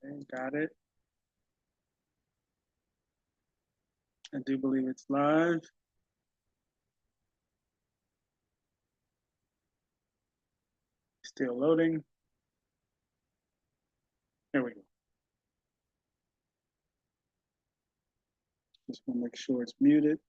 Okay, got it. I do believe it's live. Still loading. There we go. Just want to make sure it's muted.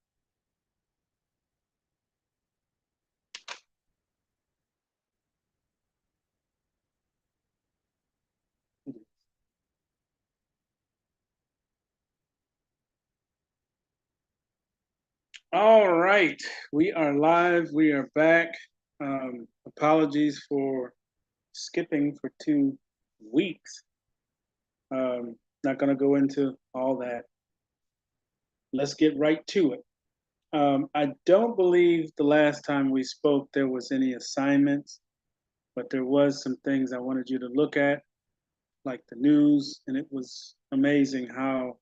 All right, we are live. We are back. Apologies for skipping for 2 weeks. Not going to go into all that. Let's get right to it. I don't believe the last time we spoke there was any assignments, but there was some things I wanted you to look at, like the news, and it was amazing how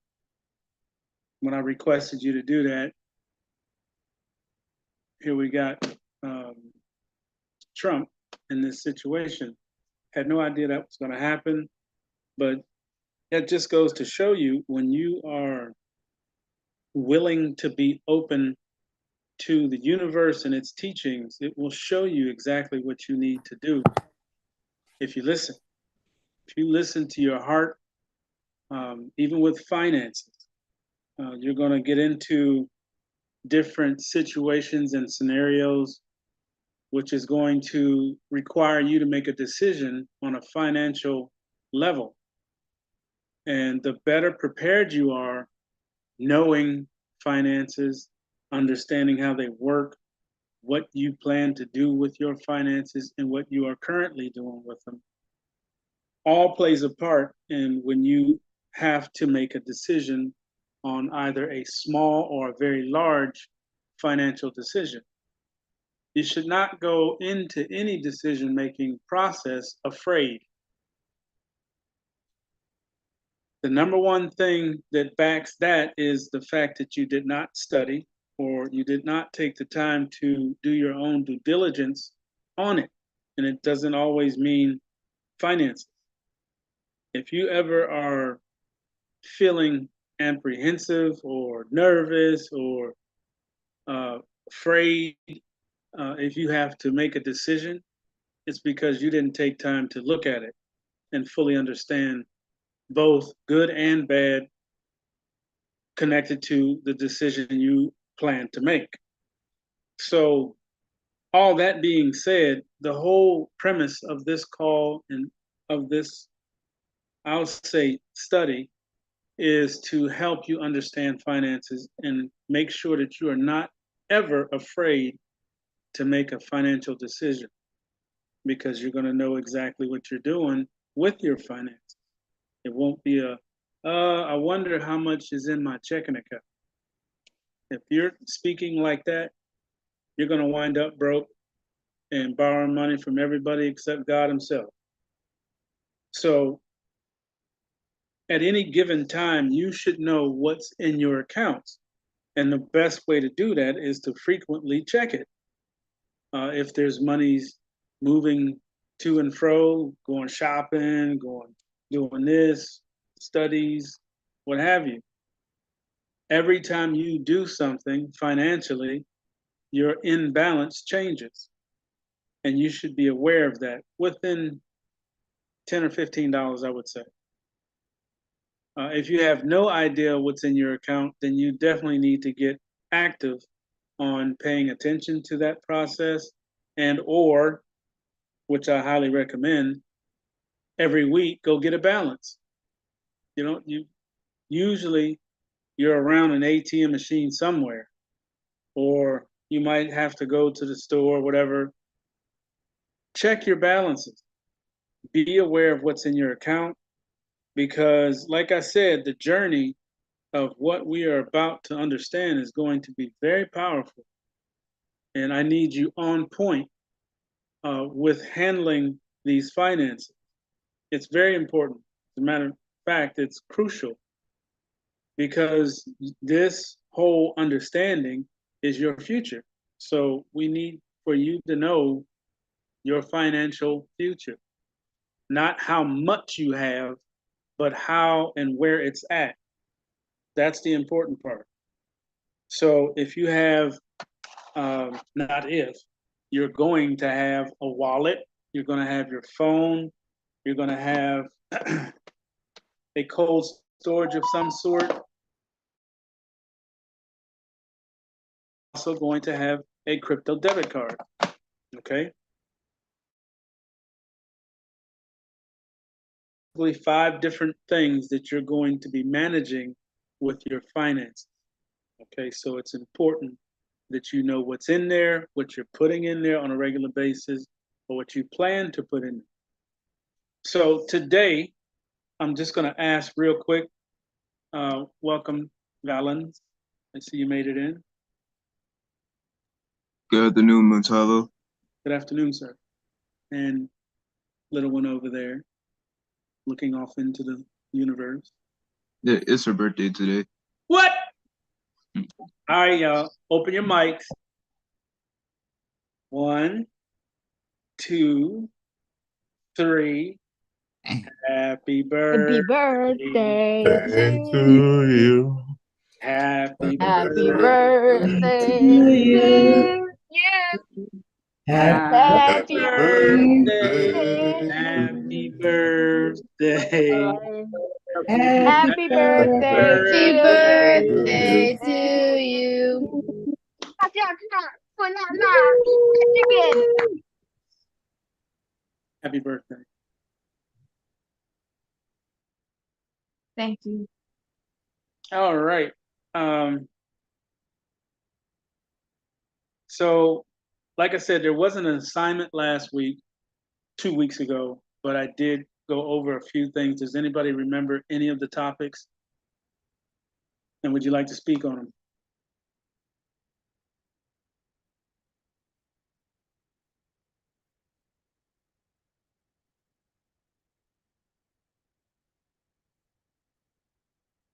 when I requested you to do that, here we got um, Trump in this situation. Had no idea that was going to happen, but that just goes to show you when you are willing to be open to the universe and its teachings, it will show you exactly what you need to do if you listen. If you listen to your heart, even with finances, you're going to get into different situations and scenarios, which is going to require you to make a decision on a financial level. And the better prepared you are, knowing finances, understanding how they work, what you plan to do with your finances, and what you are currently doing with them, all plays a part in when you have to make a decision on either a small or a very large financial decision. You should not go into any decision making process afraid. The number one thing that backs that is the fact that you did not study or you did not take the time to do your own due diligence on it. And it doesn't always mean finances. If you ever are feeling apprehensive or nervous or afraid, if you have to make a decision, it's because you didn't take time to look at it and fully understand both good and bad connected to the decision you plan to make. So, all that being said, the whole premise of this call and of this, I'll say, study is to help you understand finances and make sure that you are not ever afraid to make a financial decision because you're going to know exactly what you're doing with your finances. It won't be I wonder how much is in my checking account. If you're speaking like that, you're going to wind up broke and borrowing money from everybody except God Himself. So at any given time, you should know what's in your accounts. And the best way to do that is to frequently check it. If there's monies moving to and fro, going shopping, going doing this, studies, what have you. Every time you do something financially, your imbalance changes. And you should be aware of that within $10 or $15, I would say. If you have no idea what's in your account, then you definitely need to get active on paying attention to that process and or, which I highly recommend, every week go get a balance. You usually you're around an ATM machine somewhere, or you might have to go to the store, whatever. Check your balances. Be aware of what's in your account because, like I said, the journey of what we are about to understand is going to be very powerful. And I need you on point with handling these finances. It's very important. As a matter of fact, it's crucial because this whole understanding is your future. So we need for you to know your financial future, not how much you have, but how and where it's at. That's the important part. So if you have, not if, you're going to have a wallet, you're going to have your phone, you're going to have a cold storage of some sort, also going to have a crypto debit card. Okay. 5 different things that you're going to be managing with your finances. Okay, so it's important that you know what's in there, what you're putting in there on a regular basis, or what you plan to put in. So today, I'm just going to ask real quick. Welcome, Valens. I see you made it in. Good afternoon, Montalo. Good afternoon, sir. And little one over there, looking off into the universe. Yeah, it's her birthday today. What? All right, y'all. Open your mics. 1, 2, 3. Happy birthday. Happy birthday To to you. you. Happy Happy birthday birthday to to you. you. Happy Happy birthday. birthday. Happy birthday. Happy birthday to Happy you. birthday to you. Happy birthday. Thank you. All right. So, like I said, there wasn't an assignment last week, 2 weeks ago, but I did go over a few things. Does anybody remember any of the topics? And would you like to speak on them?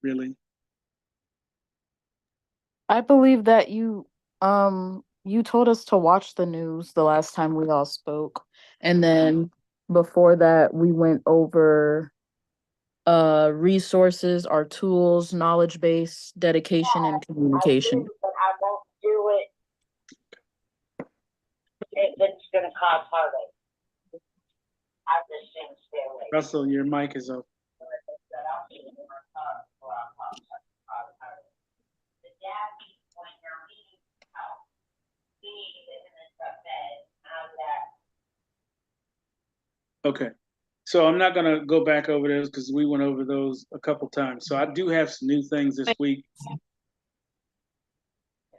Really? I believe that you told us to watch the news the last time we all spoke. And then before that we went over resources, our tools, knowledge base, dedication, and communication. But I won't do it if it's gonna cause heartache. I just shouldn't stay away. Russell, your mic is open. The dad needs when you're needing help. He needs it in the bed. Okay. So I'm not going to go back over those because we went over those a couple times. So I do have some new things this week.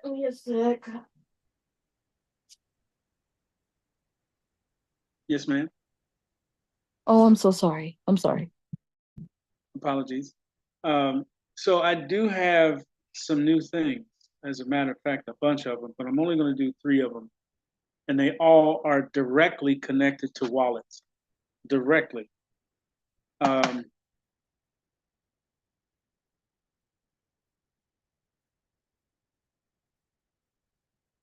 Give me a sec. Yes, ma'am. Oh, I'm so sorry. I'm sorry. Apologies. So I do have some new things. As a matter of fact, a bunch of them, but I'm only going to do 3 of them. And they all are directly connected to wallets. Directly.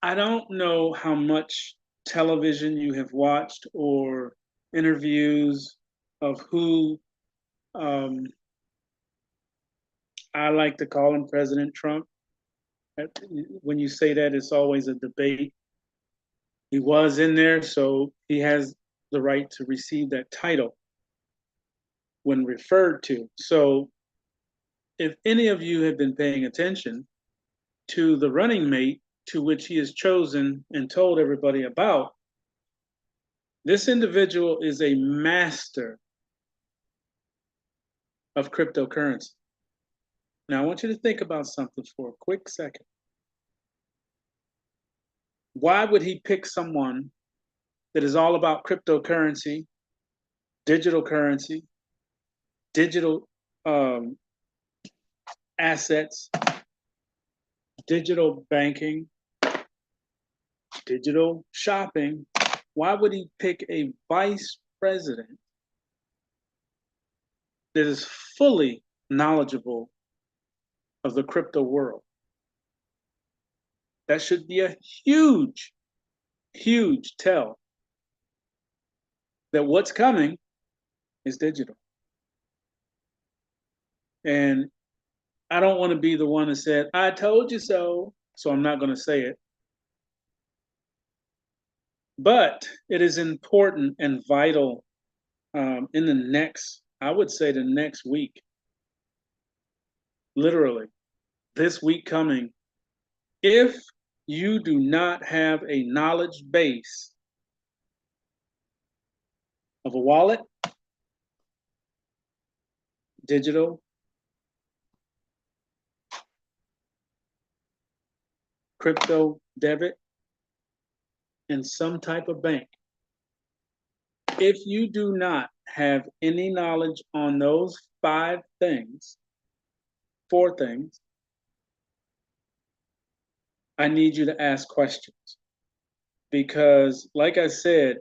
I don't know how much television you have watched or interviews of who I like to call him President Trump. When you say that, it's always a debate. He was in there, so he has the right to receive that title when referred to. So if any of you have been paying attention to the running mate to which he is chosen and told everybody about, this individual is a master of cryptocurrency. Now, I want you to think about something for a quick second. Why would he pick someone that is all about cryptocurrency, digital currency, digital assets, digital banking, digital shopping? Why would he pick a vice president that is fully knowledgeable of the crypto world? That should be a huge, huge tell that what's coming is digital. And I don't want to be the one that said, I told you so. So I'm not going to say it. But it is important and vital in the next, I would say the next week, literally, this week coming, if you do not have a knowledge base of a wallet, digital, crypto, debit, and some type of bank, if you do not have any knowledge on those 4 things, I need you to ask questions. Because, like I said,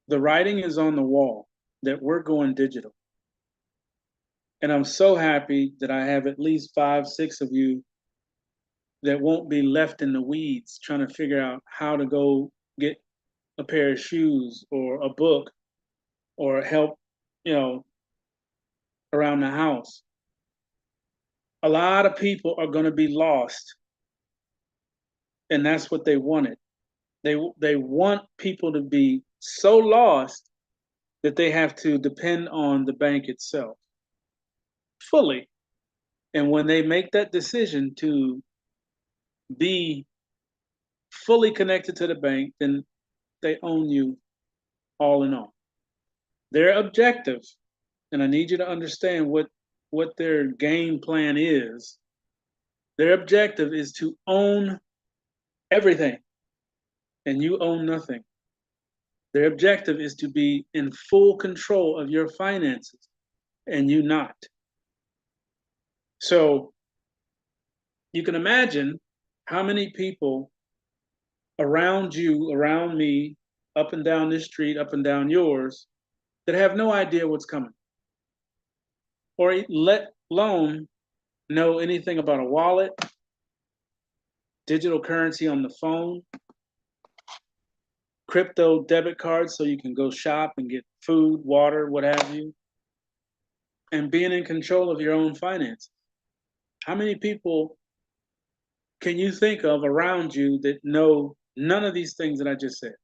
the writing is on the wall that we're going digital. And I'm so happy that I have at least 5, 6 of you that won't be left in the weeds trying to figure out how to go get a pair of shoes or a book or help, around the house. A lot of people are going to be lost. And that's what they wanted. They want people to be so lost that they have to depend on the bank itself fully. And when they make that decision to be fully connected to the bank, then they own you all in all. Their objective, and I need you to understand what their game plan is. Their objective is to own everything, and you own nothing. Their objective is to be in full control of your finances, and you not. So you can imagine how many people around you, around me, up and down this street, up and down yours, that have no idea what's coming, or let alone know anything about a wallet, digital currency on the phone, crypto debit cards so you can go shop and get food, water, what have you, and being in control of your own finances. How many people can you think of around you that know none of these things that I just said?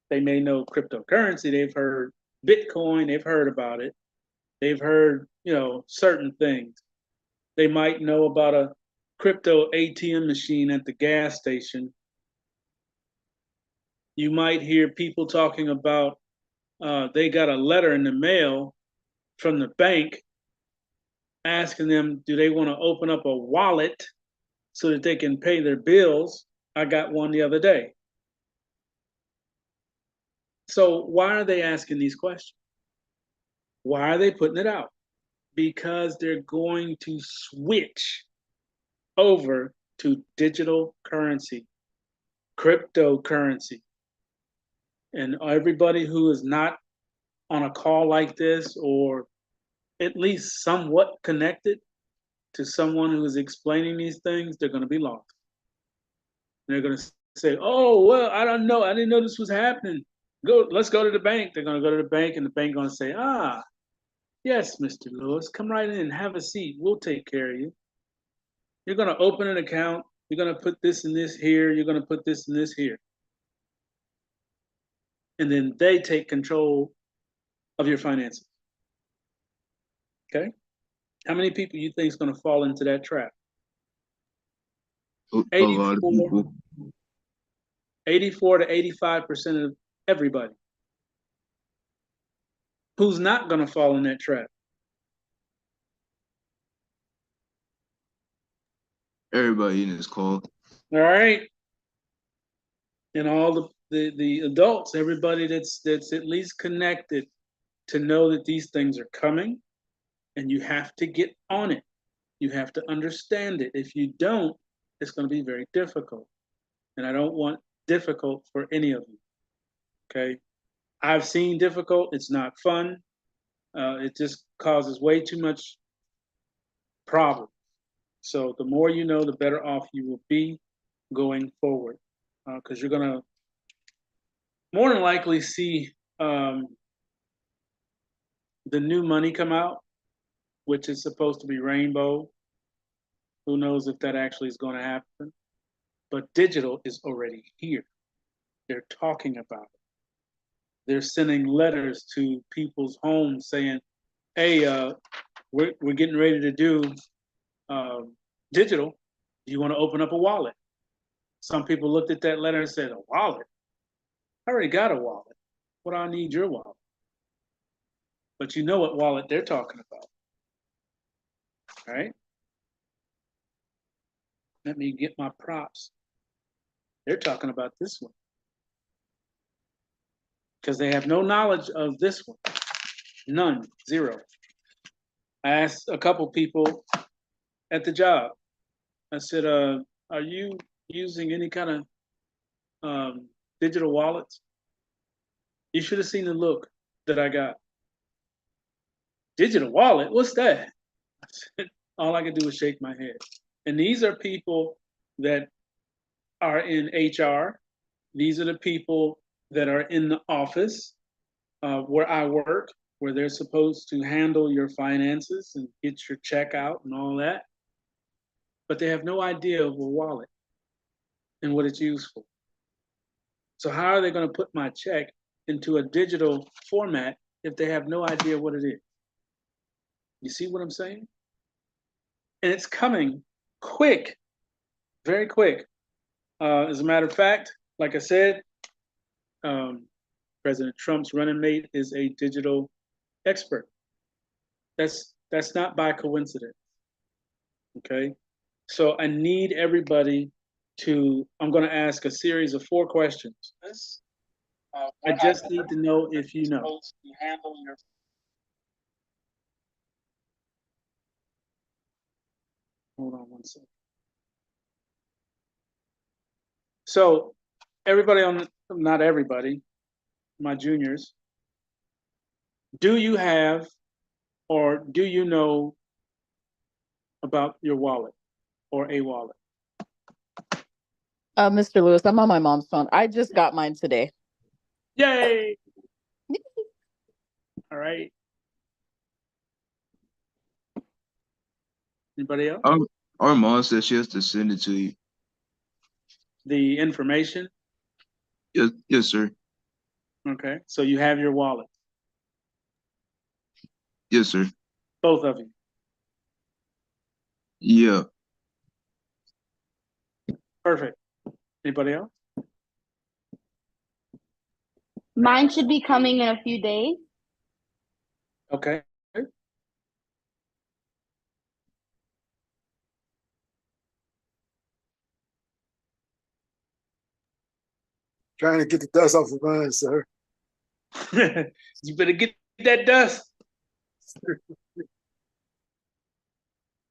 They may know cryptocurrency, they've heard Bitcoin, they've heard about it, they've heard, certain things. They might know about a crypto ATM machine at the gas station. You might hear people talking about they got a letter in the mail from the bank asking them, do they want to open up a wallet so that they can pay their bills? I got one the other day. So why are they asking these questions? Why are they putting it out? Because they're going to switch over to digital currency, cryptocurrency. And everybody who is not on a call like this, or at least somewhat connected to someone who is explaining these things, they're going to be lost. They're going to say, oh, well, I don't know. I didn't know this was happening. Let's go to the bank. They're going to go to the bank, and the bank going to say, yes, Mr. Lewis, come right in, have a seat. We'll take care of you. You're going to open an account. You're going to put this and this here. You're going to put this and this here. And then they take control of your finances. Okay? How many people you think is going to fall into that trap? A lot of people. 84 to 85% of everybody. Who's not going to fall in that trap? Everybody in this call. All right. And all the adults, everybody that's at least connected to know that these things are coming, and you have to get on it. You have to understand it. If you don't, it's going to be very difficult. And I don't want difficult for any of you. Okay? I've seen difficult. It's not fun. It just causes way too much problem. So the more you know, the better off you will be going forward, because you're going to more than likely see the the new money come out, which is supposed to be rainbow. Who knows if that actually is going to happen? But digital is already here. They're talking about it. They're sending letters to people's homes saying, "Hey, we're getting ready to do digital. Do you want to open up a wallet?" Some people looked at that letter and said, "A wallet? I already got a wallet. What do I need your wallet?" But you know what wallet they're talking about, right? Let me get my props. They're talking about this one because they have no knowledge of this one. None, zero. I asked a couple people at the job. I said, "Are you using any kind of digital wallets?" You should have seen the look that I got. Digital wallet? What's that? I said, all I could do was shake my head. And these are people that are in HR. These are the people that are in the office where I work, where they're supposed to handle your finances and get your check out and all that. But they have no idea of a wallet and what it's used for. So how are they going to put my check into a digital format if they have no idea what it is? You see what I'm saying? And it's coming quick, very quick. As a matter of fact, like I said, President Trump's running mate is a digital expert. That's not by coincidence. Okay, so I need everybody to. I'm going to ask a series of 4 questions. I just need to know if you know. Hold on one second. So everybody not everybody, my juniors, do you have or do you know about your wallet or a wallet? Mr. Lewis, I'm on my mom's phone. I just got mine today. Yay! All right. Anybody else? Our mom said she has to send it to you. The information? Yes, sir. Okay. So you have your wallet, Yes, sir. both of you. Yeah. Perfect. Anybody else? Mine should be coming in a few days. Okay. Trying to get the dust off of mine, sir. You better get that dust.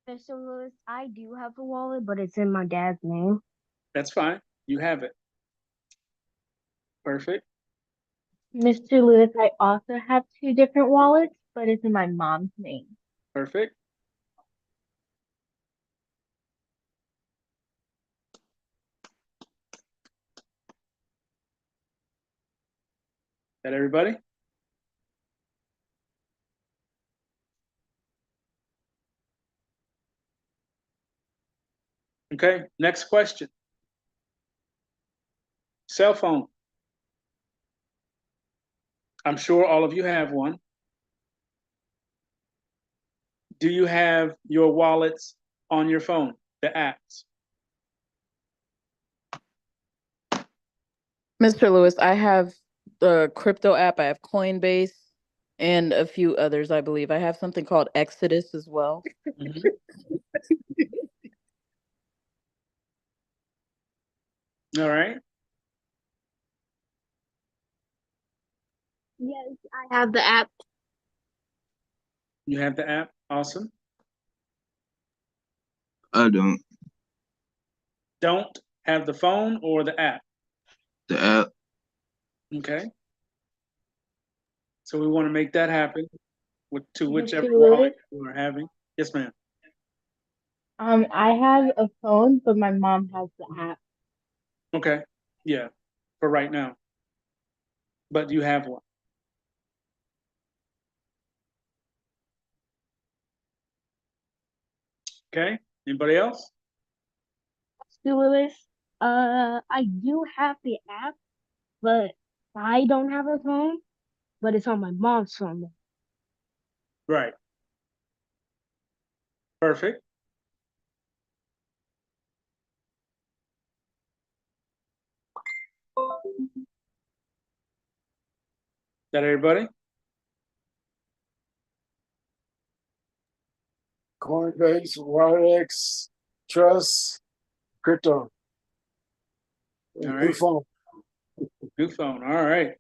Mr. Lewis, I do have a wallet, but it's in my dad's name. That's fine. You have it. Perfect. Mr. Lewis, I also have 2 different wallets, but it's in my mom's name. Perfect. That everybody? Okay, next question. Cell phone. I'm sure all of you have one. Do you have your wallets on your phone, the apps? Mr. Lewis, I have the crypto app. I have Coinbase and a few others, I believe. I have something called Exodus as well. Mhm. All right. Yes, I have the app. You have the app. Awesome. I don't. Don't have the phone or the app. The app. Okay. So we want to make that happen to whichever Mr. wallet Lewis? you are having. Yes, ma'am. I have a phone, but my mom has the app. Okay. Yeah. For right now. But you have one. Okay, anybody else? Mr. Lewis, I do have the app, but I don't have a phone, but it's on my mom's phone. Right. Perfect. That everybody? Coinbase, YX, Trust, crypto. All New right. phone. New phone. All right.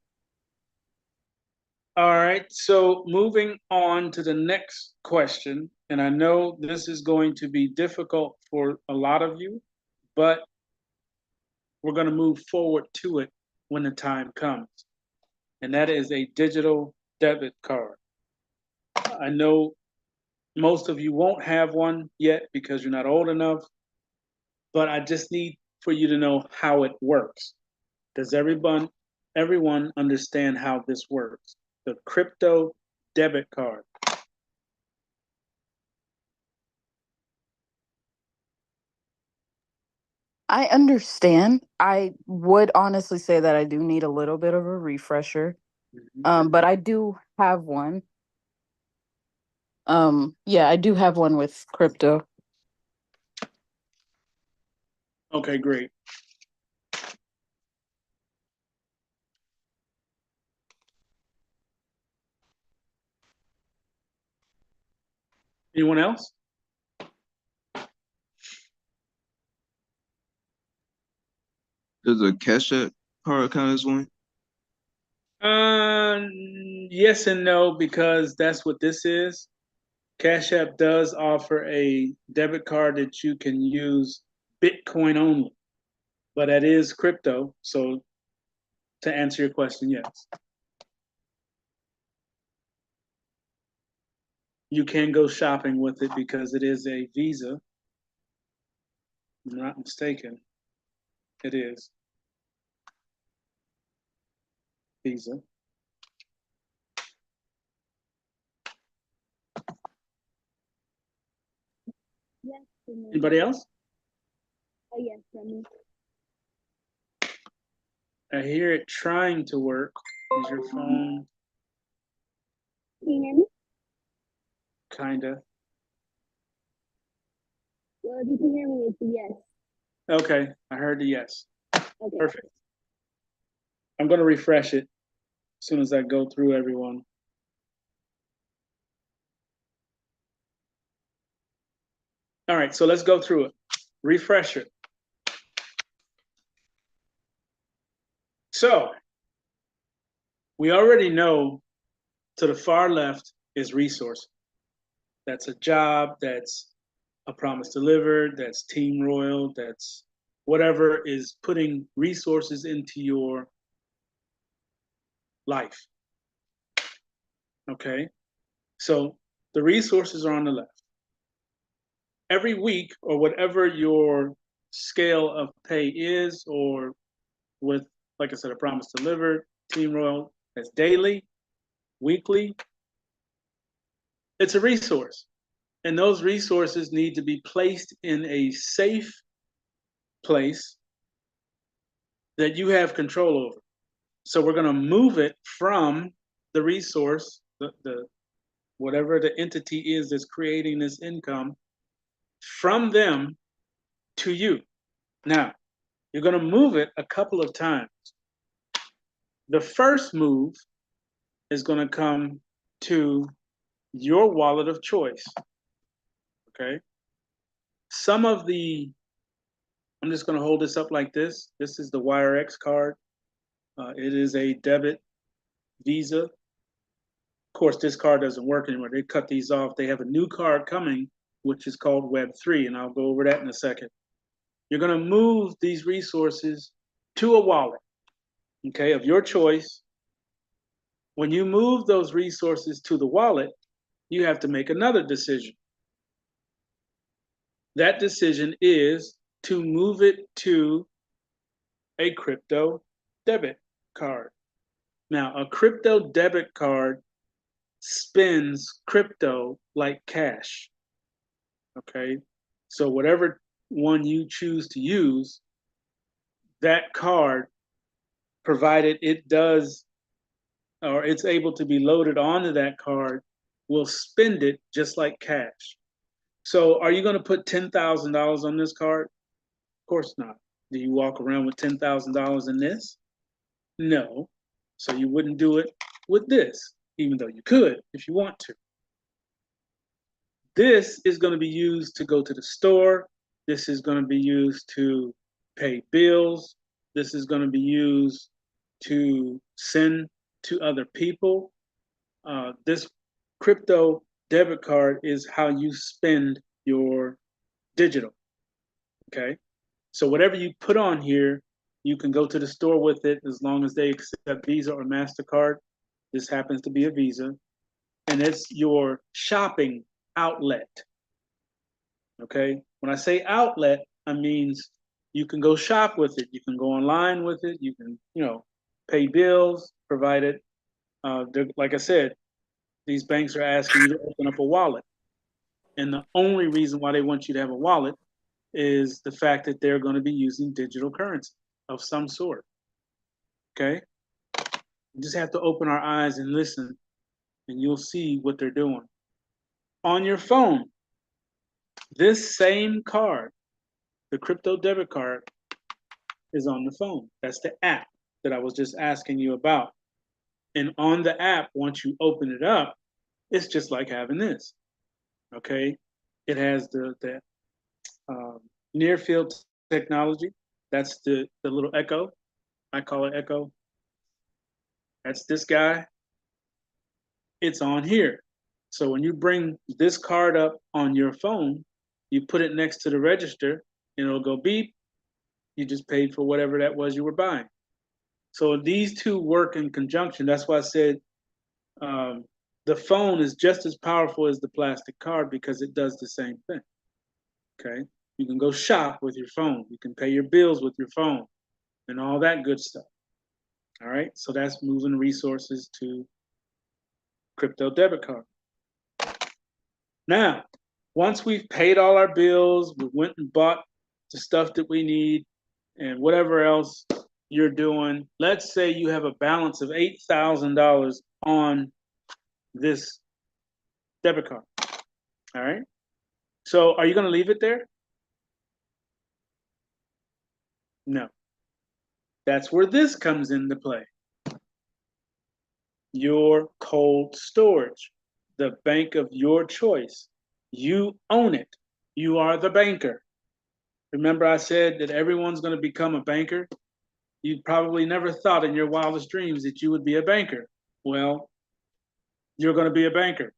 All right. So moving on to the next question, and I know this is going to be difficult for a lot of you, but we're going to move forward to it when the time comes. And that is a digital debit card. I know most of you won't have one yet because you're not old enough, but I just need for you to know how it works. Does everyone understand how this works? The crypto debit card. I understand. I would honestly say that I do need a little bit of a refresher. But I do have one. Yeah, I do have one with crypto. Okay, great. Anyone else? Does a Cash App card count as one? Yes and no, because that's what this is. Cash App does offer a debit card that you can use Bitcoin only, but that is crypto. So to answer your question, yes. You can go shopping with it because it is a Visa. If I'm not mistaken. It is Visa. Yes, for me. Anybody else? Oh, yes, for me. I hear it trying to work. Is your phone Can you hear me? kinda? Well, if you can hear me, it's a yes. Okay, I heard the yes. Okay. Perfect. I'm gonna refresh it as soon as I go through everyone. All right, so let's go through it. Refresh it. So we already know to the far left is resource. That's a job, that's a promise delivered, that's Team Royal, that's whatever is putting resources into your life. Okay, so the resources are on the left. Every week, or whatever your scale of pay is, or with, like I said, a promise delivered, Team Royal, that's daily, weekly, it's a resource. And those resources need to be placed in a safe place that you have control over. So we're going to move it from the resource, the whatever the entity is that's creating this income, from them to you. Now, you're going to move it a couple of times. The first move is going to come to your wallet of choice. Okay. Some of the, I'm just going to hold this up like this. This is the WireX card. It is a debit Visa. Of course, this card doesn't work anymore. They cut these off. They have a new card coming, which is called Web3, and I'll go over that in a second. You're going to move these resources to a wallet, okay, of your choice. When you move those resources to the wallet, you have to make another decision. That decision is to move it to a crypto debit card. Now, a crypto debit card spends crypto like cash. Okay. So whatever one you choose to use, that card, provided it does, or it's able to be loaded onto that card, will spend it just like cash. So are you going to put $10,000 on this card? Of course not. Do you walk around with $10,000 in this? No. So you wouldn't do it with this, even though you could if you want to. This is going to be used to go to the store. This is going to be used to pay bills. This is going to be used to send to other people. This crypto debit card is how you spend your digital. Okay. So whatever you put on here, you can go to the store with it as long as they accept Visa or MasterCard. This happens to be a Visa. And it's your shopping outlet. Okay. When I say outlet, I means you can go shop with it. You can go online with it. You can, pay bills, provided, like I said, these banks are asking you to open up a wallet. And the only reason why they want you to have a wallet is the fact that they're going to be using digital currency of some sort. Okay. You just have to open our eyes and listen, and you'll see what they're doing. On your phone, this same card, the crypto debit card, is on the phone. That's the app that I was just asking you about. And on the app, once you open it up, it's just like having this. Okay. It has the near field technology. That's the little Echo. I call it Echo. That's this guy. It's on here. So when you bring this card up on your phone, you put it next to the register, and it'll go beep. You just paid for whatever that was you were buying. So these two work in conjunction. That's why I said the phone is just as powerful as the plastic card because it does the same thing. Okay. You can go shop with your phone. You can pay your bills with your phone and all that good stuff. All right. So that's moving resources to crypto debit card. Now, once we've paid all our bills, we went and bought the stuff that we need and whatever else you're doing, let's say you have a balance of $8,000 on this debit card. All right. So are you going to leave it there? No. That's where this comes into play. Your cold storage, the bank of your choice. You own it. You are the banker. Remember I said that everyone's going to become a banker? You probably never thought in your wildest dreams that you would be a banker. Well, you're going to be a banker.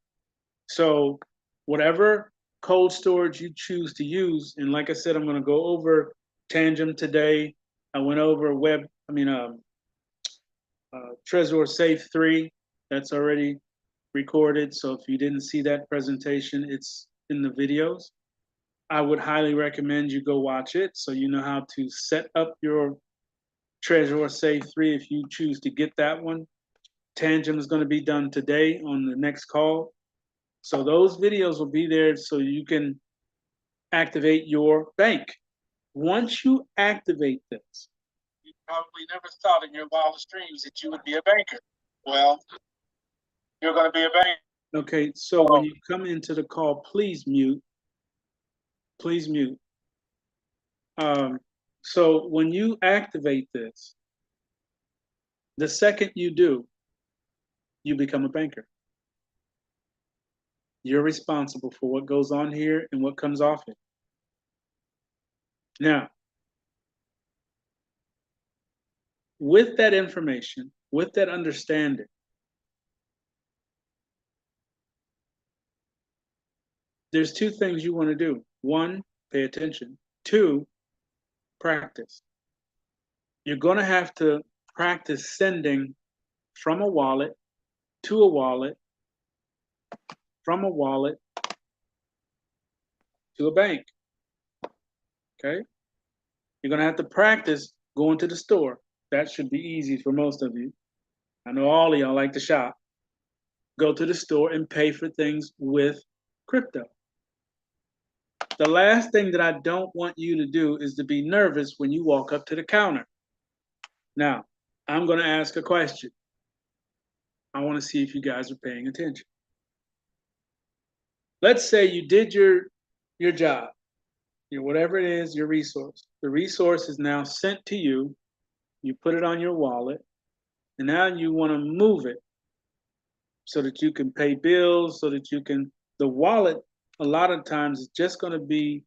So whatever cold storage you choose to use, and like I said, I'm going to go over Tangem today. I went over Trezor Safe 3. That's already recorded. So if you didn't see that presentation, it's in the videos. I would highly recommend you go watch it so you know how to set up your Trezor Safe 3 if you choose to get that one. Tangem is going to be done today on the next call. So those videos will be there so you can activate your bank. Once you activate this, you probably never thought in your wildest dreams that you would be a banker. Well, you're going to be a banker. Okay, so when you come into the call, please mute. Please mute. So when you activate this, the second you do, you become a banker. You're responsible for what goes on here and what comes off it. Now, with that information, with that understanding, there's two things you want to do. One, pay attention. Two, practice. You're going to have to practice sending from a wallet to a wallet, from a wallet to a bank. Okay? You're going to have to practice going to the store. That should be easy for most of you. I know all of y'all like to shop. Go to the store and pay for things with crypto. The last thing that I don't want you to do is to be nervous when you walk up to the counter. Now, I'm going to ask a question. I want to see if you guys are paying attention. Let's say you did your job, whatever it is, your resource. The resource is now sent to you. You put it on your wallet, and now you want to move it so that you can pay bills, so that you can. The wallet, a lot of times, is just going to be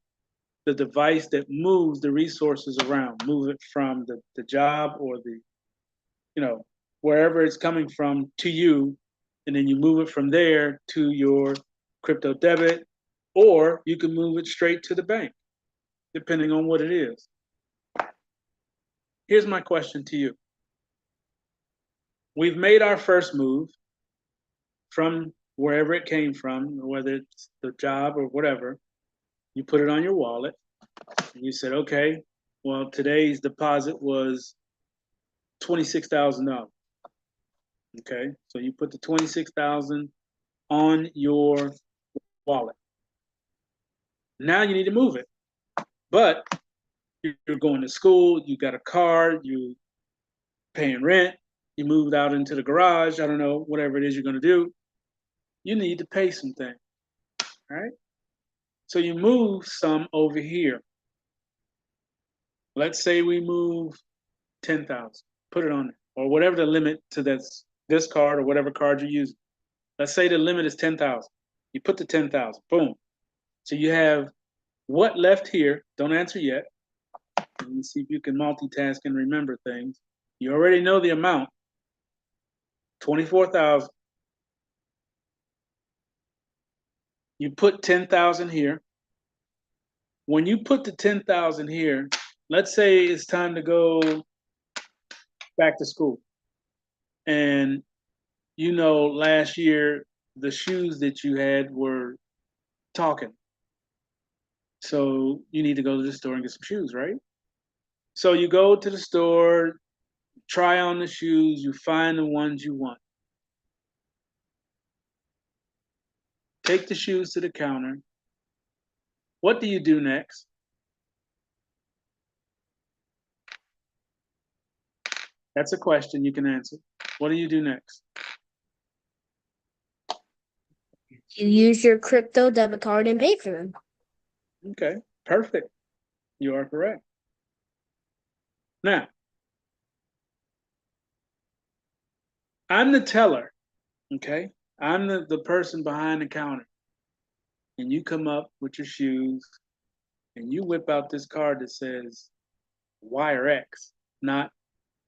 the device that moves the resources around, move it from the job or the, wherever it's coming from to you, and then you move it from there to your crypto debit, or you can move it straight to the bank, depending on what it is. Here's my question to you. We've made our first move from wherever it came from, whether it's the job or whatever. You put it on your wallet, and you said, okay, well, today's deposit was $26,000. Okay, so you put the $26,000 on your wallet. Now you need to move it, but you're going to school, you got a car, you paying rent, you moved out into the garage, I don't know, whatever it is you're going to do. You need to pay some things, all right? So you move some over here. Let's say we move 10,000, put it on there, or whatever the limit to this card or whatever card you're using. Let's say the limit is 10,000. You put the 10,000, boom. So you have what left here? Don't answer yet. Let me see if you can multitask and remember things. You already know the amount, 24,000. You put 10,000 here. When you put the 10,000 here, let's say it's time to go back to school. And last year, the shoes that you had were talking. So you need to go to the store and get some shoes, right? So you go to the store, try on the shoes, you find the ones you want. Take the shoes to the counter. What do you do next? That's a question you can answer. What do you do next? You use your crypto debit card and pay for them. Okay, perfect. You are correct. Now, I'm the teller, okay? I'm the person behind the counter. And you come up with your shoes and you whip out this card that says Wire X, not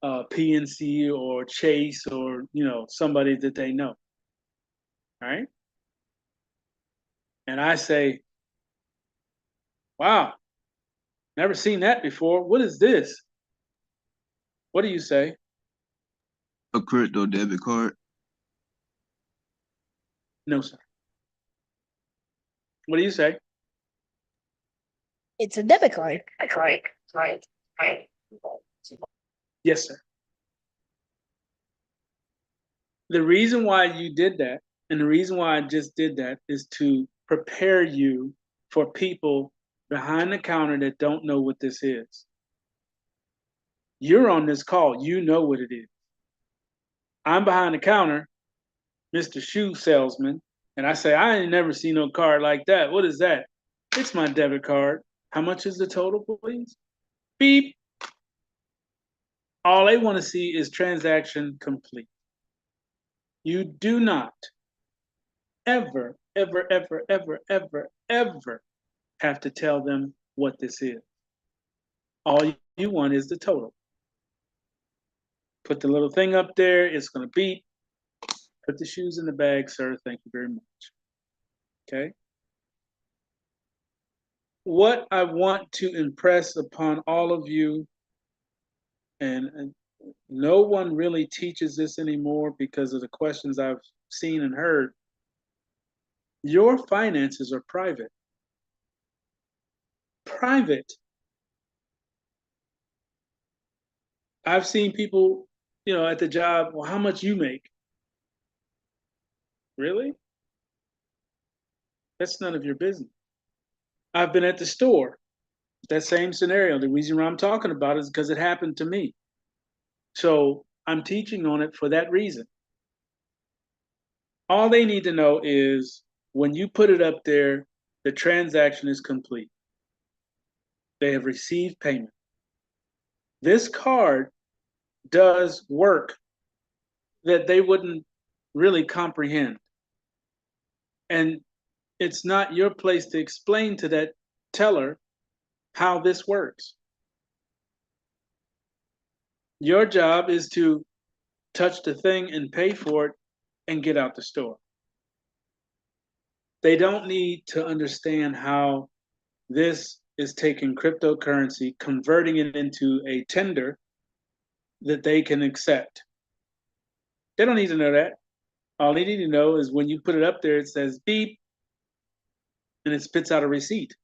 PNC or Chase or, somebody that they know. All right? And I say, wow, never seen that before. What is this? What do you say? A crypto debit card. No, sir. What do you say? It's a debit card. Yes, sir. The reason why you did that, and the reason why I just did that, is to prepare you for people behind the counter that don't know what this is. You're on this call. You know what it is. I'm behind the counter, Mr. Shoe Salesman, and I say, I ain't never seen no card like that. What is that? It's my debit card. How much is the total, please? Beep. All they want to see is transaction complete. You do not ever, ever, ever, ever, ever, ever have to tell them what this is. All you want is the total. Put the little thing up there. It's going to beep. Put the shoes in the bag, sir. Thank you very much. Okay. What I want to impress upon all of you, and no one really teaches this anymore because of the questions I've seen and heard. Your finances are private. Private. I've seen people, at the job, well, how much you make? Really? That's none of your business. I've been at the store. That same scenario. The reason why I'm talking about it is because it happened to me. So I'm teaching on it for that reason. All they need to know is when you put it up there, the transaction is complete. They have received payment. This card does work that they wouldn't really comprehend. And it's not your place to explain to that teller how this works. Your job is to touch the thing and pay for it and get out the store. They don't need to understand how this is taking cryptocurrency, converting it into a tender that they can accept. They don't need to know that. All they need to know is when you put it up there, it says beep, and it spits out a receipt.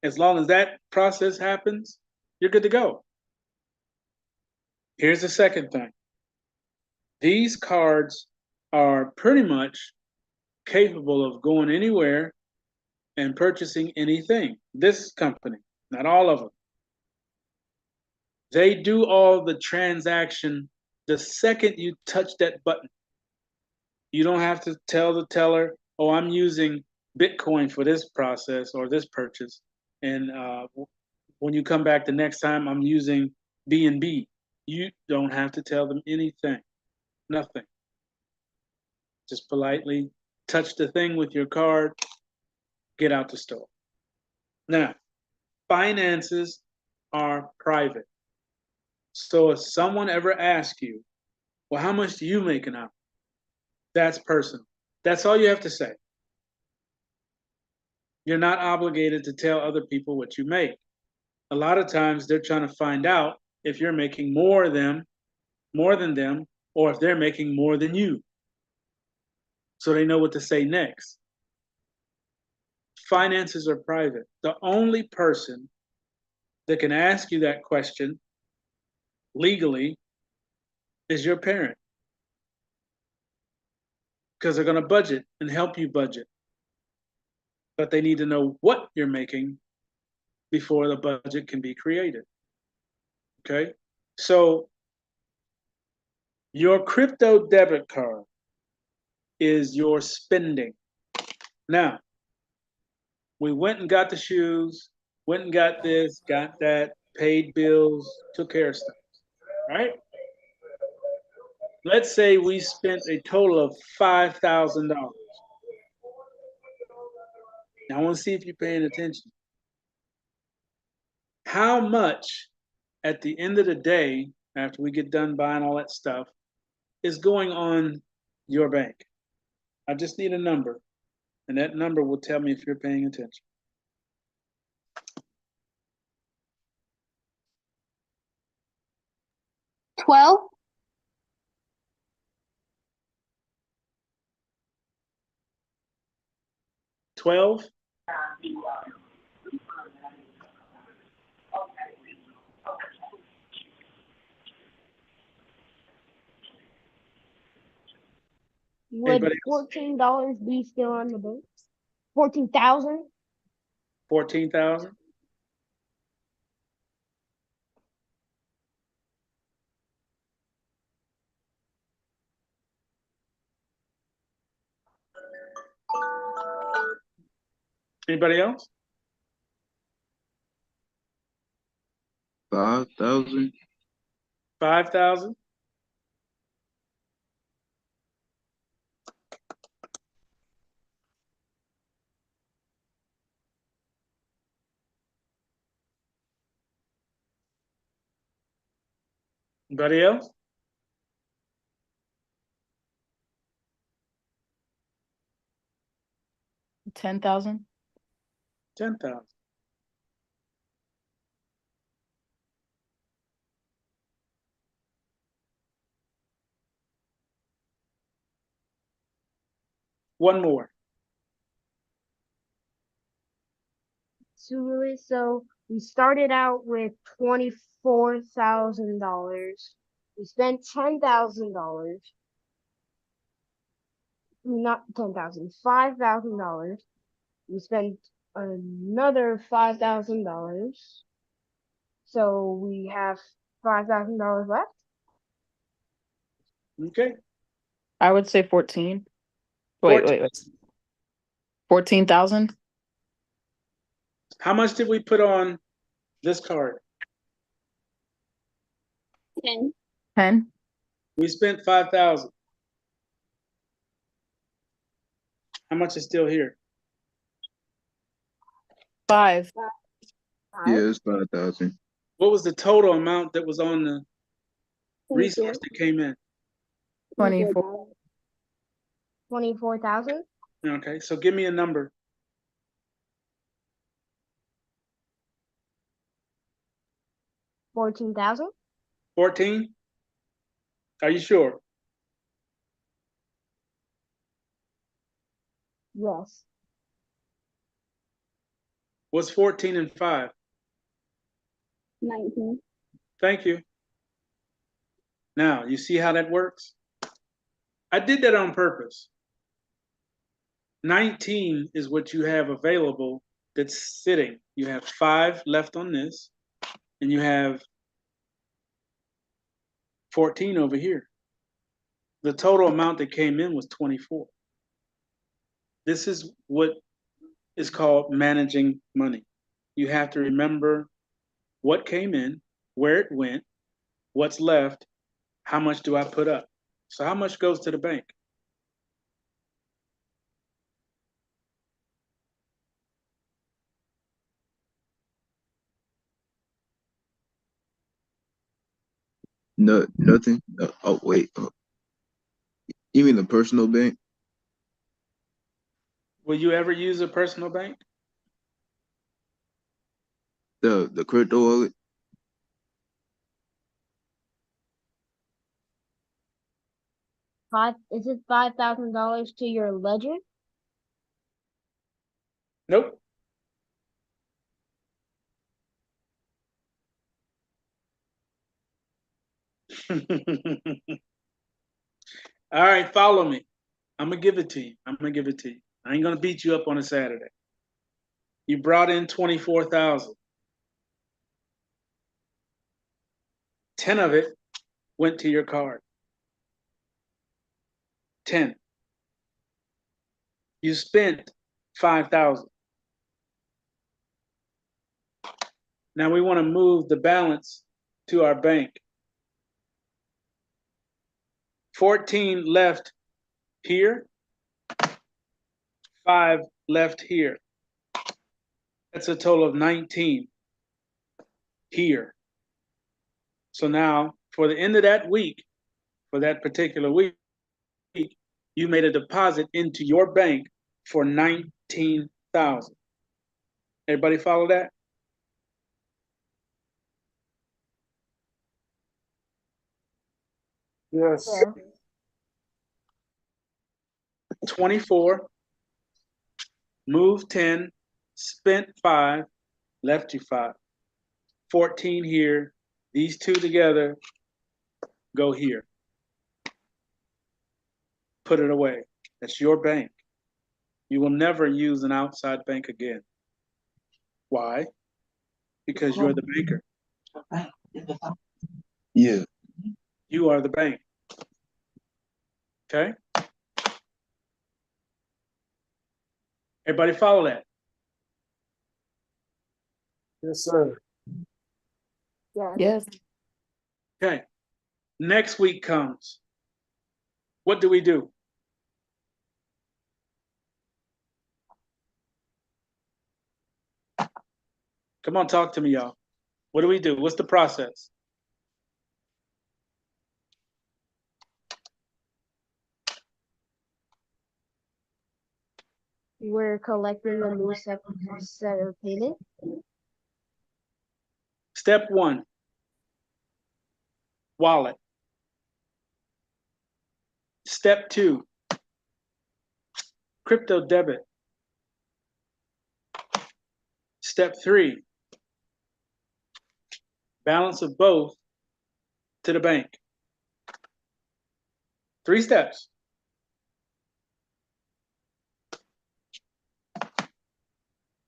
As long as that process happens, you're good to go. Here's the second thing. These cards are pretty much capable of going anywhere and purchasing anything. This company, not all of them. They do all the transaction the second you touch that button. You don't have to tell the teller, oh, I'm using Bitcoin for this process or this purchase. And when you come back the next time, I'm using BNB. You don't have to tell them anything, nothing. Just politely touch the thing with your card, get out the store. Now, finances are private. So if someone ever asks you, well, how much do you make an hour? That's personal. That's all you have to say. You're not obligated to tell other people what you make. A lot of times they're trying to find out if you're making more than them, or if they're making more than you. So they know what to say next. Finances are private. The only person that can ask you that question legally is your parent, because they're going to budget and help you budget. But they need to know what you're making before the budget can be created. Okay? So your crypto debit card is your spending. Now, we went and got the shoes, went and got this, got that, paid bills, took care of stuff, right? Let's say we spent a total of $5,000. Now I want to see if you're paying attention. How much at the end of the day, after we get done buying all that stuff, is going on your bank? I just need a number, and that number will tell me if you're paying attention. $12. 12? Would Anybody else? $14 be still on the books? 14,000? 14,000? Anybody else? 5,000. 5,000? Anybody else? $10,000. 10,000. One more. So we started out with $24,000. We spent $10,000. Not 10,000, $5,000. We spent another $5,000. So we have $5,000 left. Okay. I would say 14. Wait. 14,000? How much did we put on this card? 10. 10? We spent 5,000. How much is still here? 5. Yeah, it's 5,000. What was the total amount that was on the resource that came in? 24. 24,000. Okay, so give me a number. 14,000. 14? Are you sure? Yes. What's 14 and 5? 19. Thank you. Now, you see how that works? I did that on purpose. 19 is what you have available that's sitting. You have 5 left on this, and you have 14 over here. The total amount that came in was 24. This is what is called managing money. You have to remember what came in, where it went, what's left, how much do I put up? So how much goes to the bank? No, nothing. Oh, wait. You mean the personal bank? Will you ever use a personal bank? The crypto wallet? Is it $5,000 to your ledger? Nope. All right, follow me. I'm gonna give it to you. I ain't gonna beat you up on a Saturday. You brought in 24,000. 10 of it went to your card. 10. You spent 5,000. Now we want to move the balance to our bank. 14 left here, 5 left here. That's a total of 19 here. So now for the end of that week, for that particular week, you made a deposit into your bank for 19,000. Everybody follow that? Yes. Yeah. 24, moved 10, spent 5, left you 5. 14 here. These two together go here. Put it away. That's your bank. You will never use an outside bank again. Why? Because you're the banker. Yeah. You are the bank. Okay? Everybody follow that? Yes, sir. Yeah. Yes. Okay. Next week comes. What do we do? Come on, talk to me, y'all. What do we do? What's the process? We're collecting a new set of payment. Step 1, wallet. Step 2, crypto debit. Step 3, balance of both to the bank. 3 steps.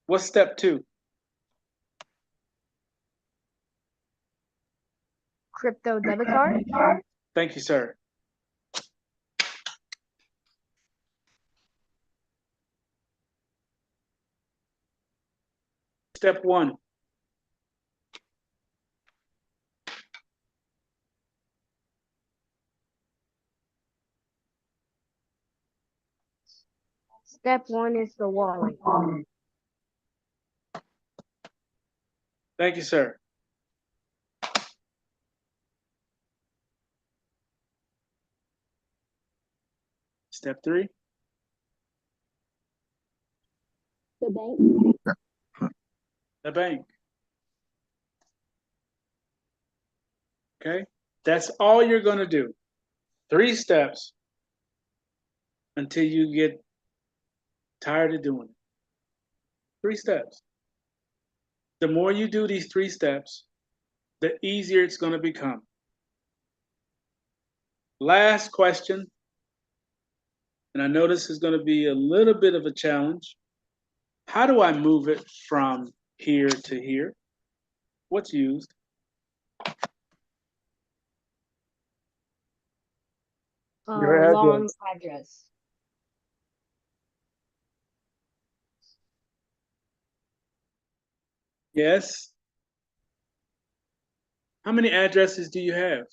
What's step 2? Crypto debit card. Thank you, sir. Step 1. Step 1 is the wallet. Thank you, sir. Step 3. The bank. The bank. Okay? That's all you're going to do. 3 steps until you get tired of doing it. 3 steps. The more you do these 3 steps, the easier it's going to become. Last question, and I know this is going to be a little bit of a challenge. How do I move it from here to here? What's used? Your Long address. address. Yes. How many addresses do you have?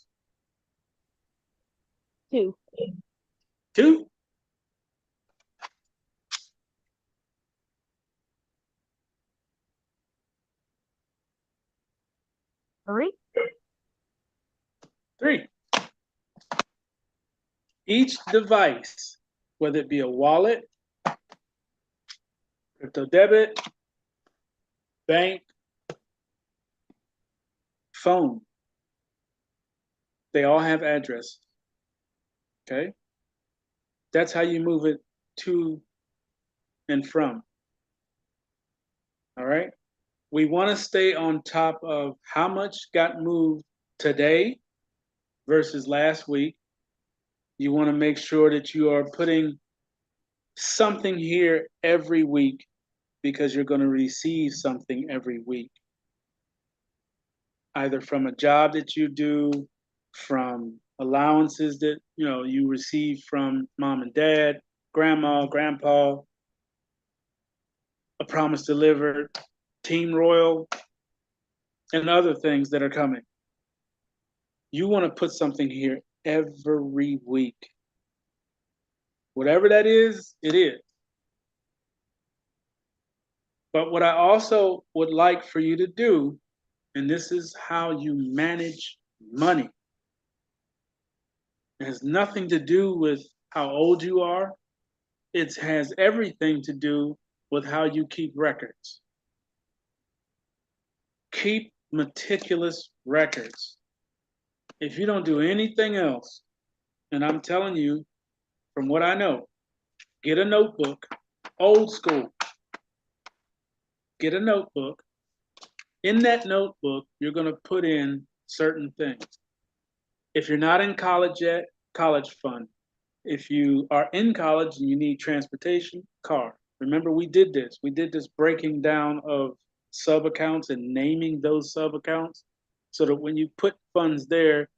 2. 2? Three. 3. Each device, whether it be a wallet, crypto debit, bank, phone, they all have addresses. Okay? That's how you move it to and from. All right? We want to stay on top of how much got moved today versus last week. You want to make sure that you are putting something here every week because you're going to receive something every week. Either from a job that you do, from allowances that you receive from mom and dad, grandma, grandpa, a promise delivered, Team Royal, and other things that are coming. You want to put something here every week. Whatever that is, it is. But what I also would like for you to do, and this is how you manage money. It has nothing to do with how old you are. It has everything to do with how you keep records. Keep meticulous records. If you don't do anything else, and I'm telling you from what I know, get a notebook, old school. Get a notebook. In that notebook, you're going to put in certain things. If you're not in college yet, college fund. If you are in college and you need transportation, car. Remember, we did this. We did this breaking down of sub accounts and naming those sub accounts so that when you put funds there,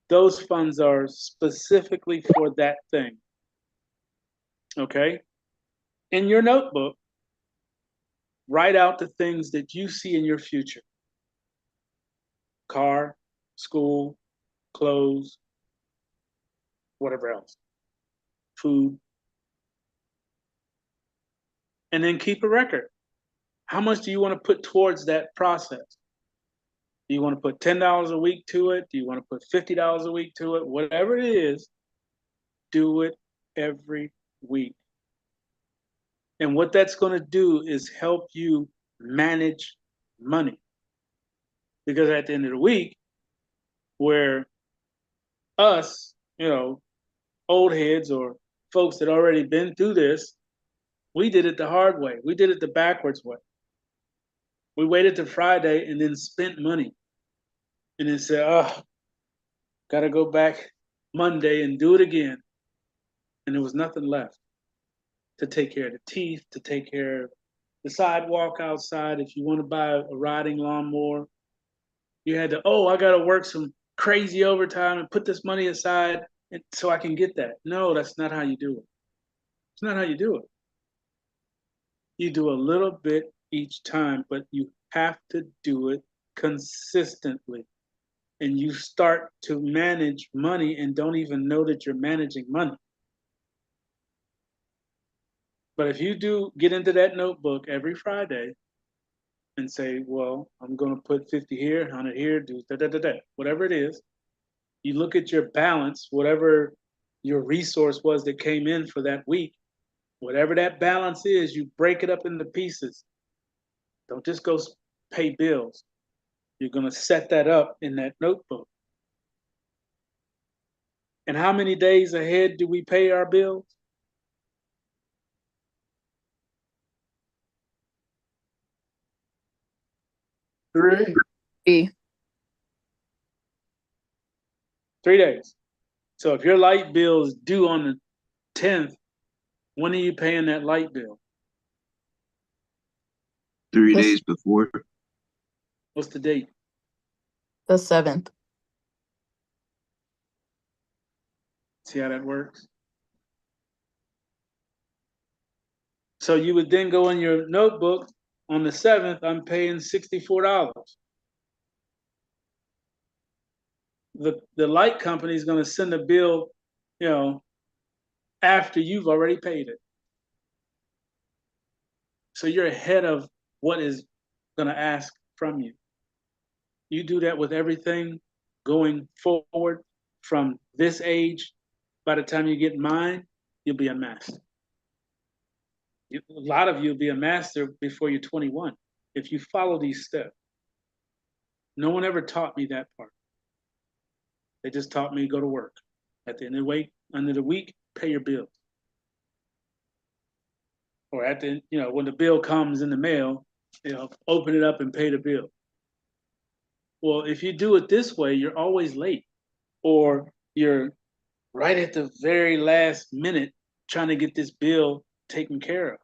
those funds are specifically for that thing. Okay? In your notebook, write out the things that you see in your future. Car, school, clothes, whatever else. Food. And then keep a record. How much do you want to put towards that process? Do you want to put $10 a week to it? Do you want to put $50 a week to it? Whatever it is, do it every week. And what that's going to do is help you manage money. Because at the end of the week, where us, old heads or folks that already been through this, we did it the hard way. We did it the backwards way. We waited till Friday and then spent money. And then said, oh, gotta go back Monday and do it again. And there was nothing left to take care of the teeth, to take care of the sidewalk outside, if you want to buy a riding lawnmower, you had to, oh, I got to work some crazy overtime and put this money aside so I can get that. No, that's not how you do it. It's not how you do it. You do a little bit each time, but you have to do it consistently. And you start to manage money and don't even know that you're managing money. But if you do get into that notebook every Friday and say, well, I'm going to put 50 here, 100 here, do da da da da, whatever it is, you look at your balance, whatever your resource was that came in for that week, whatever that balance is, you break it up into pieces. Don't just go pay bills. You're going to set that up in that notebook. And how many days ahead do we pay our bills? Three. 3 days. So if your light bill is due on the 10th, when are you paying that light bill? 3 This- days before. What's the date? The 7th. See how that works? So you would then go in your notebook on the 7th, I'm paying $64. The light company is going to send a bill, after you've already paid it. So you're ahead of what is going to ask from you. You do that with everything going forward from this age. By the time you get mine, you'll be a master. A lot of you will be a master before you're 21 if you follow these steps. No one ever taught me that part. They just taught me to go to work. At the end of the week, pay your bills. Or at the, when the bill comes in the mail, open it up and pay the bill. Well, if you do it this way, you're always late, or you're right at the very last minute trying to get this bill taken care of.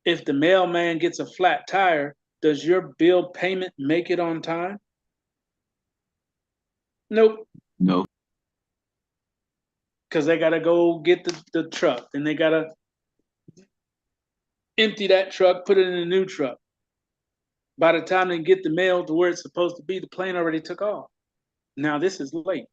If the mailman gets a flat tire, does your bill payment make it on time? Nope. No. Because they got to go get the truck, and they got to empty that truck, put it in a new truck. By the time they get the mail to where it's supposed to be, the plane already took off. Now this is late.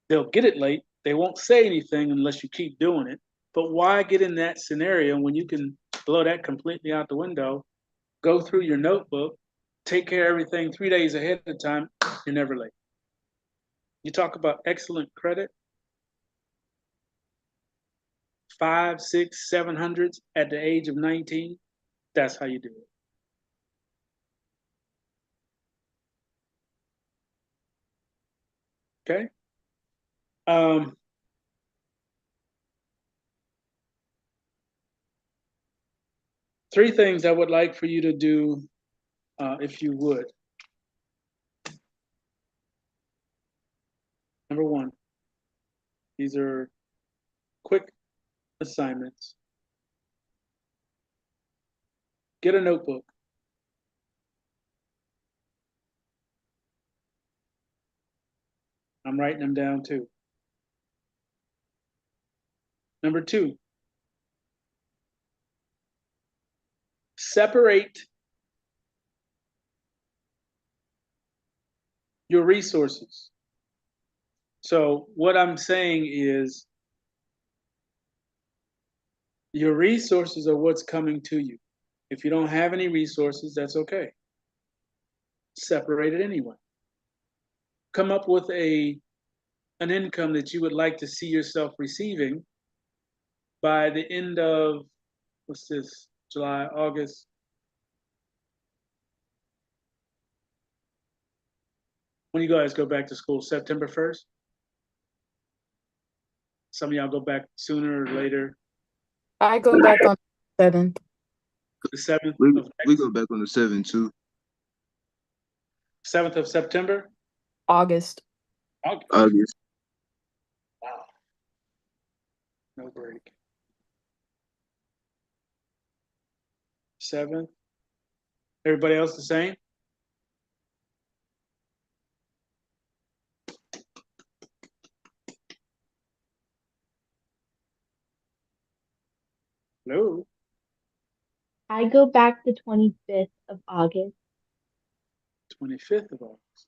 They'll get it late. They won't say anything unless you keep doing it. But why get in that scenario when you can blow that completely out the window, go through your notebook, take care of everything 3 days ahead of time, you're never late. You talk about excellent credit, 5, 6, 700s at the age of 19, that's how you do it. Okay? Three things I would like for you to do, if you would. Number one, these are quick assignments. Get a notebook. I'm writing them down too. Number two, separate your resources. So what I'm saying is your resources are what's coming to you. If you don't have any resources, that's okay. Separate it anyway. Come up with an income that you would like to see yourself receiving by the end of, what's this, July, August. When you guys go back to school, September 1st? Some of y'all go back sooner or later. I go back on the 7th. The 7th We go back on the 7th too. 7th of September? August. August. August. Wow. No break. 7th. Everybody else the same? Hello? I go back the 25th of August. 25th of August.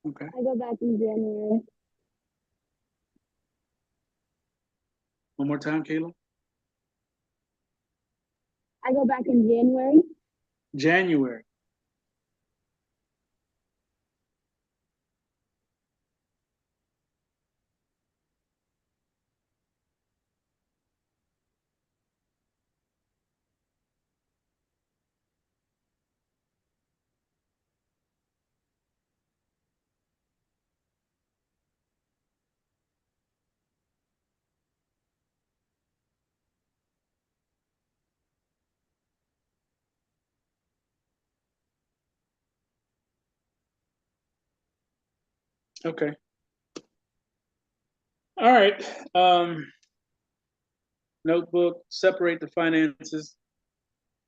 Okay. I go back in January. One more time, Kayla. I go back in January. January. Okay. All right. Notebook, separate the finances.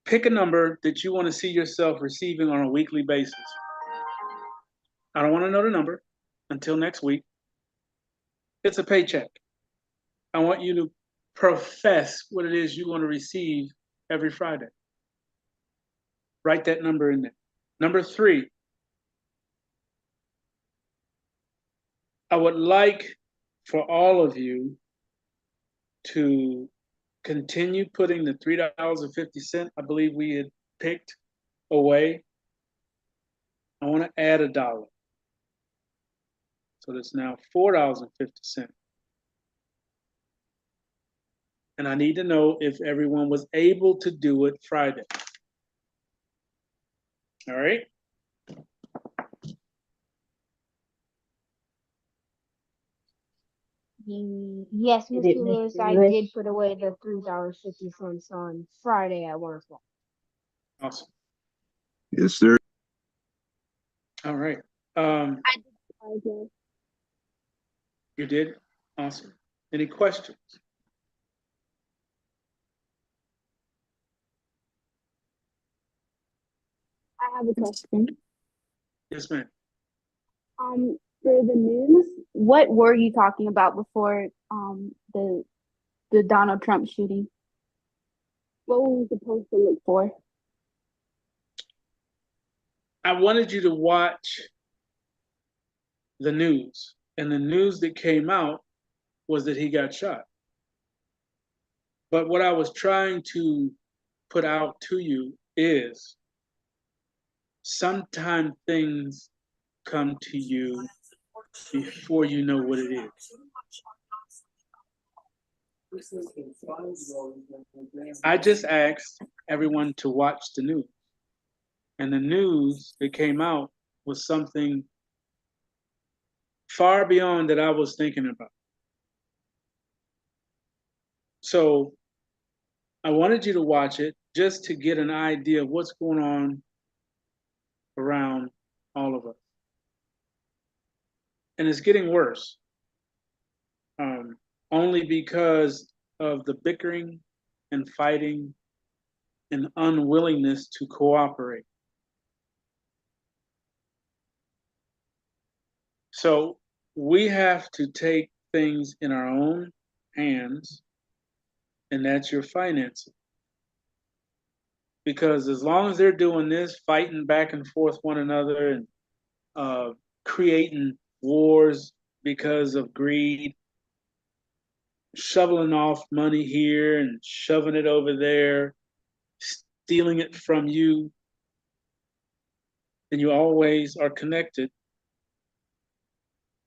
Pick a number that you want to see yourself receiving on a weekly basis. I don't want to know the number until next week. It's a paycheck. I want you to profess what it is you want to receive every Friday. Write that number in there. Number 3, I would like for all of you to continue putting the $3.50, I believe we had picked, away. I want to add $1. So that's now $4.50. And I need to know if everyone was able to do it Friday. All right? Yes, Did it, Mr. Lewis, Mr. I Lewis? did put away the $3.50 on Friday at 1 o'clock. Awesome. Yes, sir. All right. Okay. You did? Awesome. Any questions? I have a question. Yes, ma'am. For the news, what were you talking about before the Donald Trump shooting? What were we supposed to look for? I wanted you to watch the news, and the news that came out was that he got shot. But what I was trying to put out to you is sometimes things come to you before you know what it is. I just asked everyone to watch the news. And the news that came out was something far beyond that I was thinking about. So I wanted you to watch it just to get an idea of what's going on around all of us. And it's getting worse, only because of the bickering and fighting and unwillingness to cooperate. So we have to take things in our own hands, and that's your finances. Because as long as they're doing this, fighting back and forth one another and creating wars because of greed, shoveling off money here and shoving it over there, stealing it from you, and you always are connected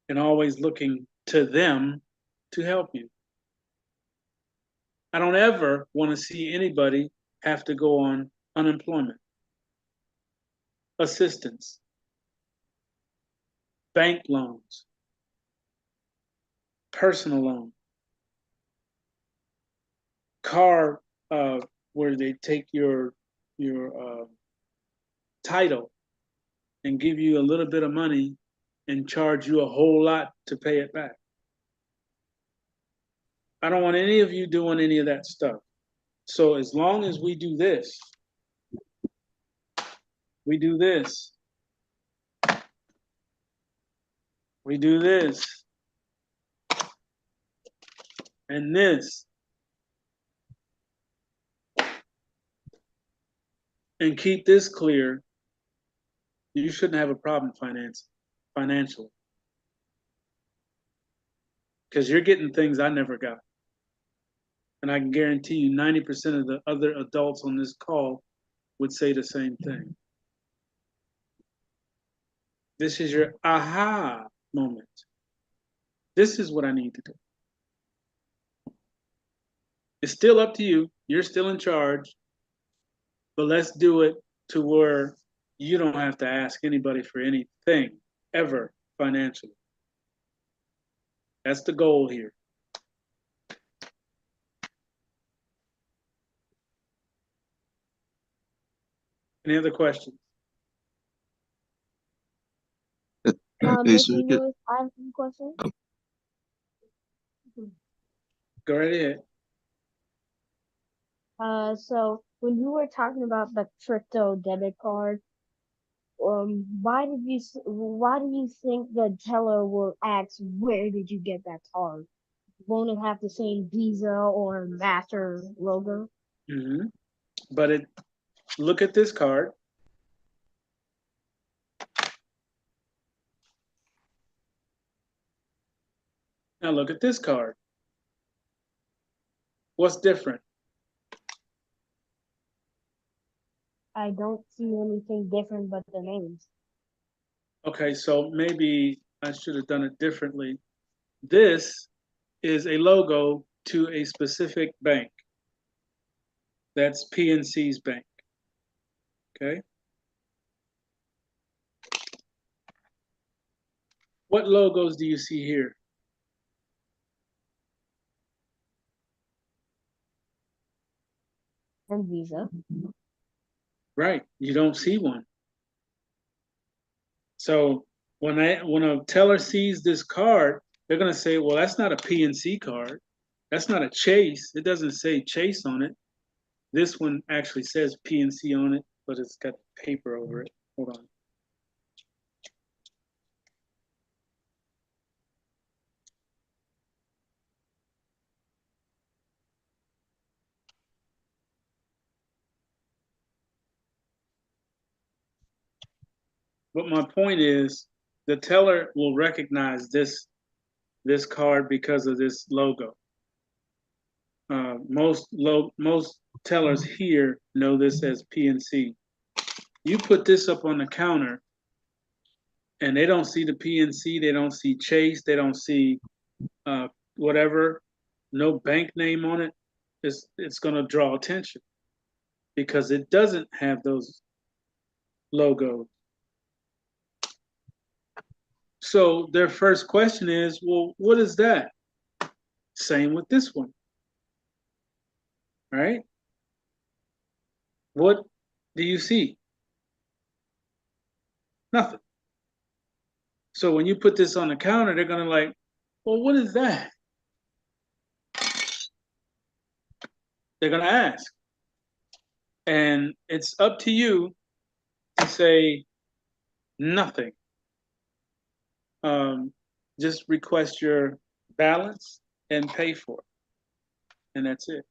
and always looking to them to help you. I don't ever want to see anybody have to go on unemployment, assistance, bank loans, personal loans, car where they take your title and give you a little bit of money and charge you a whole lot to pay it back. I don't want any of you doing any of that stuff. So as long as we do this, we do this, we do this, and this, and keep this clear, you shouldn't have a problem financially. Because you're getting things I never got. And I can guarantee you 90% of the other adults on this call would say the same thing. This is your aha moment. This is what I need to do. It's still up to you. You're still in charge. But let's do it to where you don't have to ask anybody for anything ever financially. That's the goal here. Any other questions? Hey, Mr. sir, Lewis, I have some questions. Go right ahead. So when you were talking about the crypto debit card, why do you think the teller will ask, where did you get that card? Won't it have the same Visa or Master logo? Mm-hmm. But look at this card. Now look at this card. What's different? I don't see anything different but the names. Okay, so maybe I should have done it differently. This is a logo to a specific bank. That's PNC's bank. Okay. What logos do you see here? And Visa. Right. You don't see one. So when a teller sees this card, they're going to say, well, that's not a PNC card. That's not a Chase. It doesn't say Chase on it. This one actually says PNC on it, but it's got paper over it. Hold on. But my point is, the teller will recognize this card because of this logo. Most tellers here know this as PNC. You put this up on the counter, and they don't see the PNC, they don't see Chase, they don't see whatever, no bank name on it. It's going to draw attention because it doesn't have those logos. So their first question is, well, what is that? Same with this one. Right? What do you see? Nothing. So when you put this on the counter, they're gonna like, well, what is that? They're gonna ask. And it's up to you to say nothing. Just request your balance and pay for it. And that's it.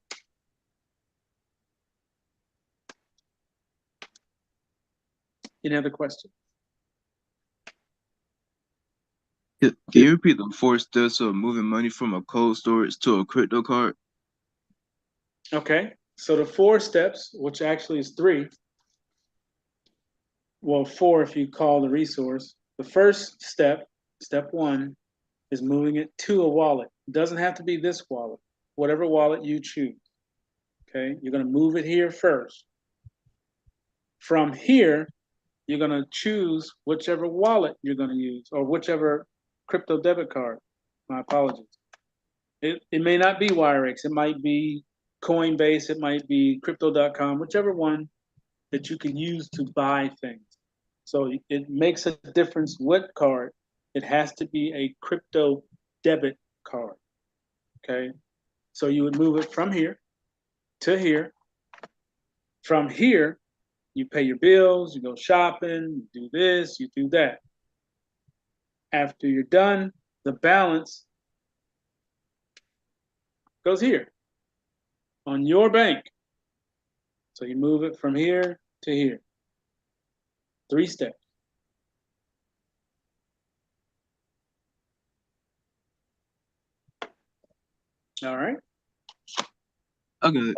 Any other questions? can you repeat the 4 steps of moving money from a cold storage to a crypto card? Okay, so the 4 steps, which actually is 3, well, 4 if you call the resource. The first step, step 1, is moving it to a wallet. It doesn't have to be this wallet, whatever wallet you choose. Okay, you're gonna move it here first. From here, you're gonna choose whichever wallet you're gonna use, or whichever crypto debit card. My apologies. It may not be Wirex, it might be Coinbase, it might be crypto.com, whichever one that you can use to buy things. So it makes a difference what card. It has to be a crypto debit card. Okay. So you would move it from here to here. From here, you pay your bills, you go shopping, you do this, you do that. After you're done, the balance goes here on your bank. So you move it from here to here. 3 steps. All right. Okay.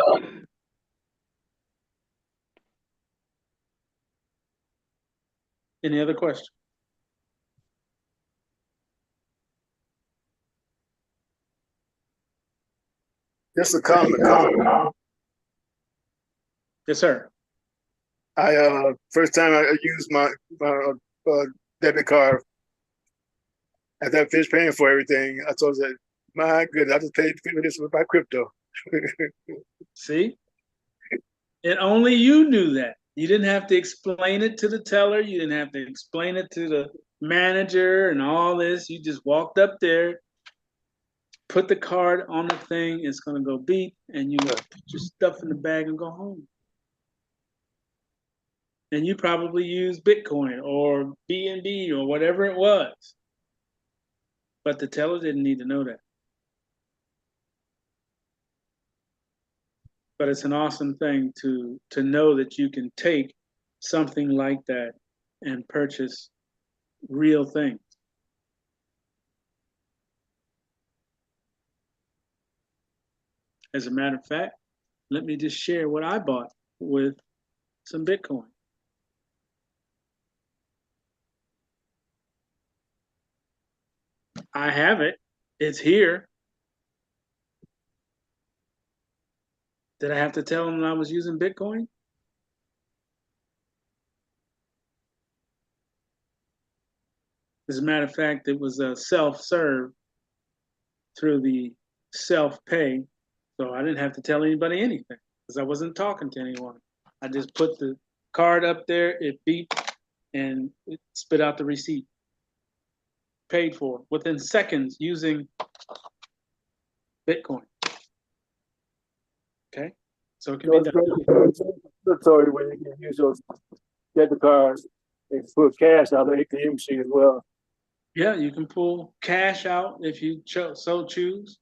Any other questions? Just a comment. Yes, sir. I first time I used my debit card. After I finished paying for everything, I told her, my goodness, I just paid for this with my crypto. See? And only you knew that. You didn't have to explain it to the teller. You didn't have to explain it to the manager and all this. You just walked up there, put the card on the thing, it's gonna go beep, and you put your stuff in the bag and go home. And you probably use Bitcoin or BNB or whatever it was. But the teller didn't need to know that. But it's an awesome thing to know that you can take something like that and purchase real things. As a matter of fact, let me just share what I bought with some Bitcoin. I have it. It's here. Did I have to tell them I was using Bitcoin? As a matter of fact, it was a self-serve through the self-pay. So I didn't have to tell anybody anything because I wasn't talking to anyone. I just put the card up there, it beeped, and it spit out the receipt. Paid for within seconds using Bitcoin. Okay? So it can be done. Sorry, when you can use those debit cards and put cash out of the ATM machine as well. Yeah, you can pull cash out if you so choose.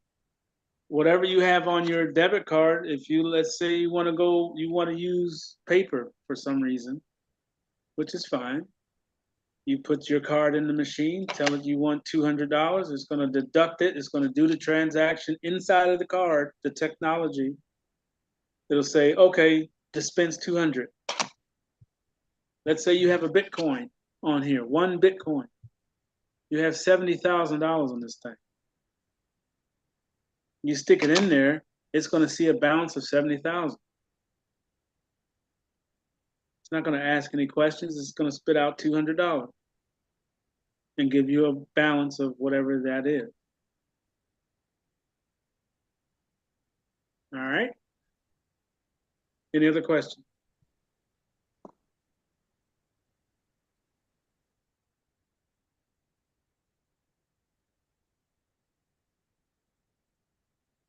Whatever you have on your debit card, if you, let's say you want to use paper for some reason, which is fine. You put your card in the machine, tell it you want $200. It's going to deduct it. It's going to do the transaction inside of the card, the technology. It'll say, okay, dispense 200. Let's say you have a Bitcoin on here, 1 Bitcoin. You have $70,000 on this thing. You stick it in there, it's going to see a balance of 70,000. It's not going to ask any questions. It's going to spit out $200 and give you a balance of whatever that is. All right. Any other questions?